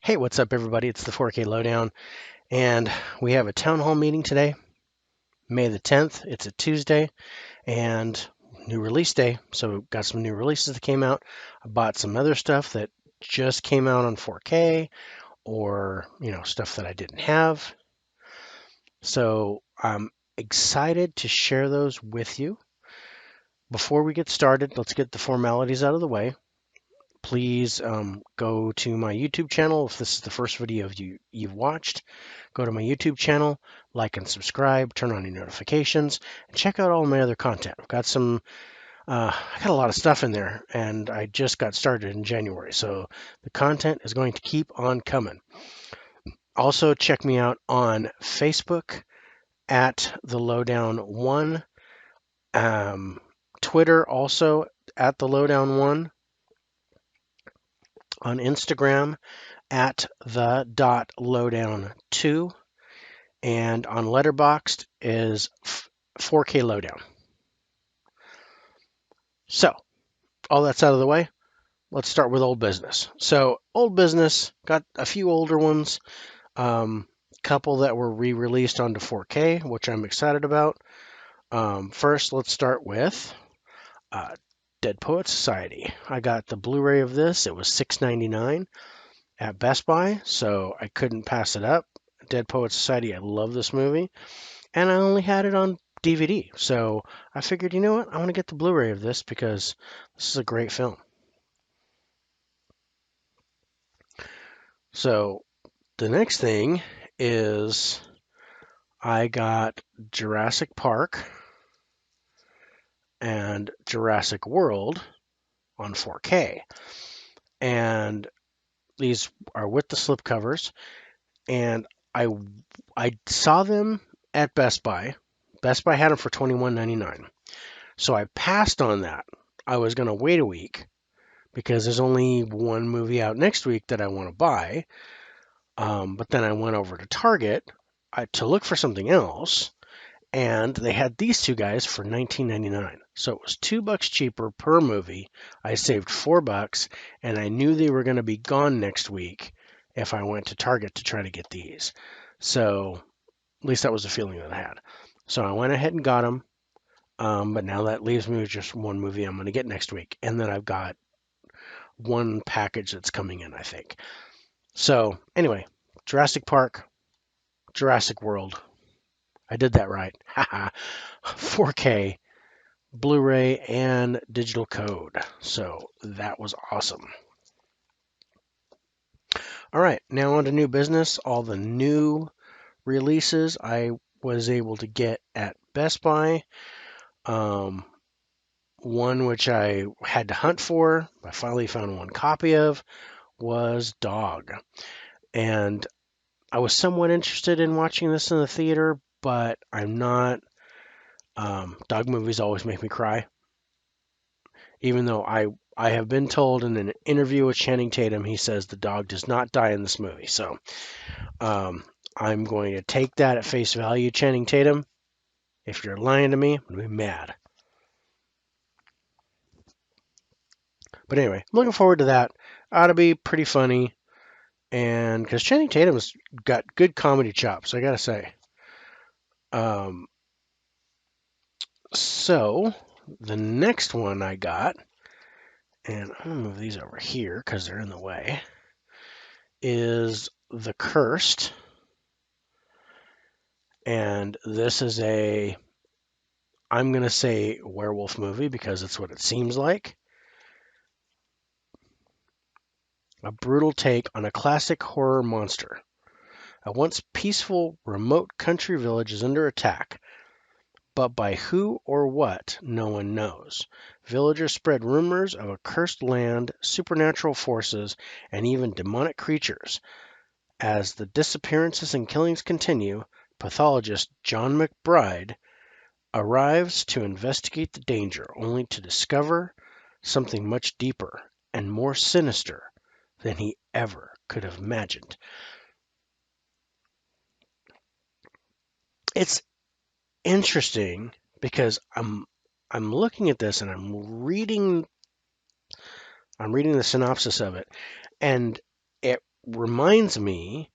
Hey, what's up, everybody? It's the 4K Lowdown, and we have a town hall meeting today, May the 10th. It's a Tuesday, and new release day. So, we've got some new releases that came out. I bought some other stuff that just came out on 4K, or stuff that I didn't have. So, I'm excited to share those with you. Before we get started, let's get the formalities out of the way. Please go to my YouTube channel if this is the first video you've watched. Go to my YouTube channel, like and subscribe, turn on your notifications, and check out all my other content. I've got I got a lot of stuff in there, and I just got started in January, so the content is going to keep on coming. Also, check me out on Facebook at the Lowdown One, Twitter also at the Lowdown One, on Instagram at the lowdown 2, and on Letterboxd is 4K Lowdown. So, all that's out of the way. Let's start with old business. So, old business, got a few older ones, couple that were re-released onto 4K, which I'm excited about. First, let's start with uh, Dead Poet Society. I got the Blu-ray of this. It was $6.99 at Best Buy, so I couldn't pass it up. Dead Poet Society, I love this movie, and I only had it on DVD, so I figured, you know what, I want to get the Blu-ray of this because this is a great film. So the next thing is I got Jurassic Park and Jurassic World on 4K, and these are with the slipcovers, and I I saw them at Best Buy. Best Buy had them for $21.99. So I passed on that. I was going to wait a week because there's only one movie out next week that I want to buy. But then I went over to Target to look for something else, and they had these two guys for $19.99. So it was $2 cheaper per movie. I saved $4, and I knew they were going to be gone next week if I went to Target to try to get these. So at least that was the feeling that I had. So I went ahead and got them. But now that leaves me with just one movie I'm going to get next week. And then I've got one package that's coming in, I think. So, anyway, Jurassic Park, Jurassic World. I did that right. Haha. 4K, Blu ray, and digital code. So, that was awesome. All right, now on to new business. All the new releases I was able to get at Best Buy. One which I had to hunt for, I finally found one copy of, was Dog. And I was somewhat interested in watching this in the theater, but I'm not. Dog movies always make me cry. Even though I have been told in an interview with Channing Tatum, he says the dog does not die in this movie. So um, I'm going to take that at face value, Channing Tatum. If you're lying to me, I'm going to be mad. But anyway, I'm looking forward to that. Ought to be pretty funny. And because Channing Tatum's got good comedy chops, I gotta say. Um, so the next one I got, and I'm gonna move these over here because they're in the way, is The Cursed, and this is I'm gonna say werewolf movie because it's what it seems like. A brutal take on a classic horror monster. A once peaceful, remote country village is under attack. But by who or what, no one knows. Villagers spread rumors of a cursed land, supernatural forces, and even demonic creatures. As the disappearances and killings continue, pathologist John McBride arrives to investigate the danger, only to discover something much deeper and more sinister than he ever could have imagined. It's interesting because I'm looking at this and I'm reading the synopsis of it, and it reminds me,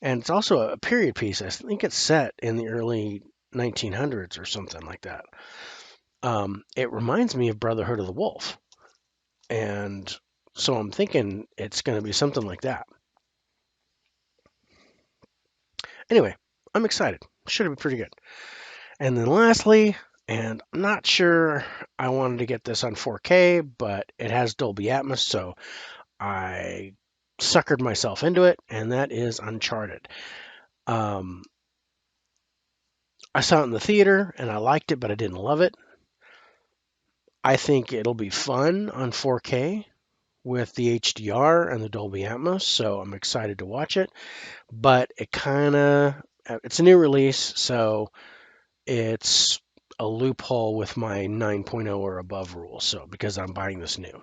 and it's also a period piece. I think it's set in the early 1900s or something like that. It reminds me of Brotherhood of the Wolf, and so I'm thinking it's going to be something like that. Anyway, I'm excited. Should be pretty good. And then lastly, and I'm not sure I wanted to get this on 4K, but it has Dolby Atmos, so I suckered myself into it, and that is Uncharted. Um, I saw it in the theater and I liked it, but I didn't love it. I think it'll be fun on 4K with the HDR and the Dolby Atmos, so I'm excited to watch it. But it's a new release, so it's a loophole with my 9.0 or above rule. So because I'm buying this new.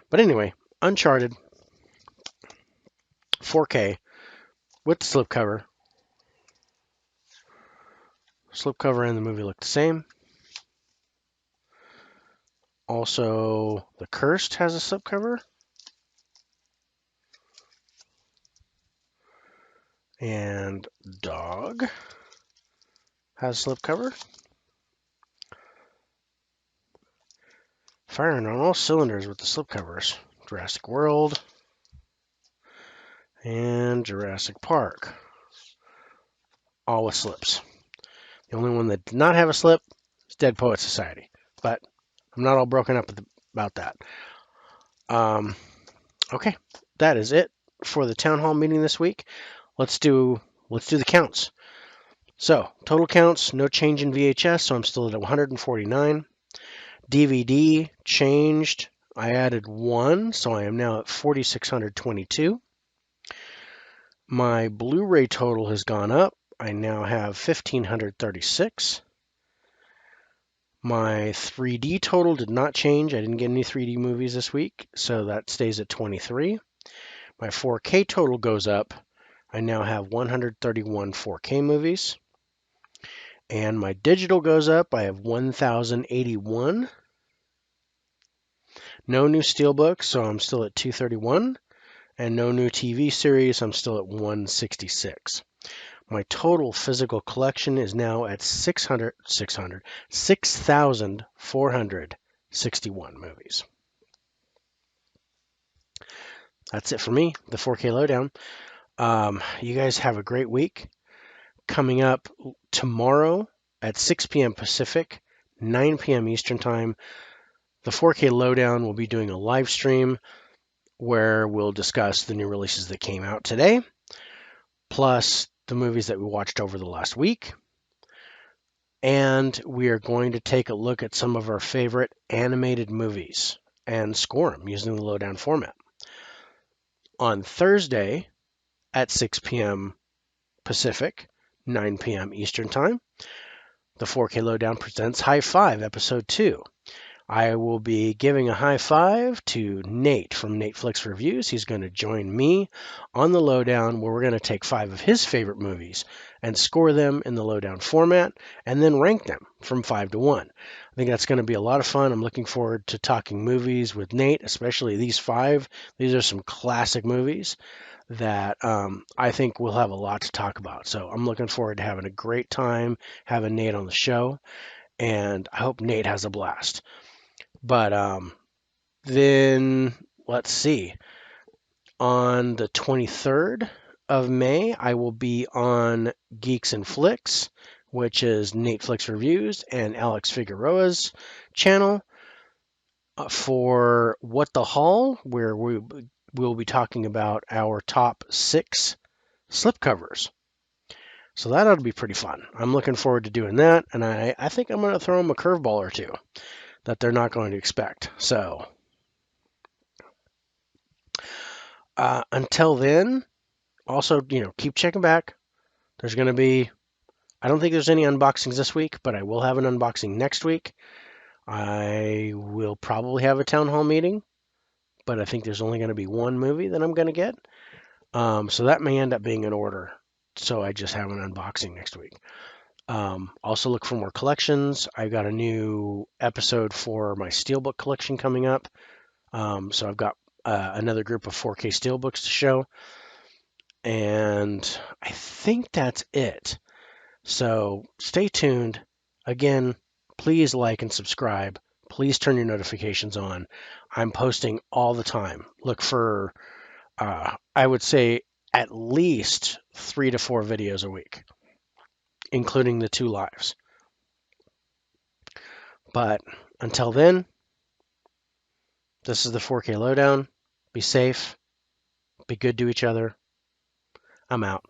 But anyway, Uncharted 4K with the slipcover. Slipcover and the movie look the same. Also, The Cursed has a slipcover. And Dog has a slipcover. Firing on all cylinders with the slipcovers. Jurassic World and Jurassic Park. All with slips. The only one that did not have a slip is Dead Poet Society. But I'm not all broken up about that. Okay, that is it for the town hall meeting this week. Let's do the counts. So total counts, no change in VHS, so I'm still at 149. DVD changed. I added one, so I am now at 4,622. My Blu-ray total has gone up. I now have 1,536. My 3D total did not change. I didn't get any 3D movies this week, so that stays at 23. My 4K total goes up. I now have 131 4K movies. And my digital goes up. I have 1,081. No new steelbooks, so I'm still at 231. And no new TV series, I'm still at 166. My total physical collection is now at 6,461 movies. That's it for me, the 4K lowdown. You guys have a great week. Coming up tomorrow at 6 p.m. Pacific, 9 p.m. Eastern Time, the 4K lowdown will be doing a live stream where we'll discuss the new releases that came out today, plus the movies that we watched over the last week. And we are going to take a look at some of our favorite animated movies and score them using the lowdown format. On Thursday at 6 p.m. Pacific, 9 p.m. Eastern Time, the 4K Lowdown presents High Five Episode 2. I will be giving a high five to Nate from Netflix Reviews. He's going to join me on the lowdown where we're going to take 5 of his favorite movies and score them in the lowdown format and then rank them from 5 to 1. I think that's going to be a lot of fun. I'm looking forward to talking movies with Nate, especially these 5. These are some classic movies that I think we'll have a lot to talk about. So I'm looking forward to having a great time having Nate on the show, and I hope Nate has a blast. But then let's see. On the 23rd of May, I will be on Geeks and Flicks, which is Netflix Reviews and Alex Figueroa's channel, for What the Haul, where we'll be talking about our top 6 slipcovers. So that ought to be pretty fun. I'm looking forward to doing that, and I think I'm going to throw them a curveball or two that they're not going to expect. So until then, also, keep checking back. There's going to be, I don't think there's any unboxings this week, but I will have an unboxing next week. I will probably have a town hall meeting, but I think there's only going to be one movie that I'm going to get. So that may end up being an order. So I just have an unboxing next week. Also look for more collections. I've got a new episode for my Steelbook collection coming up. So I've got another group of 4K Steelbooks to show. And I think that's it. So stay tuned. Again, please like and subscribe. Please turn your notifications on. I'm posting all the time. Look for, I would say, at least 3 to 4 videos a week, including the 2 lives. But until then, this is the 4K Lowdown. Be safe. Be good to each other. I'm out.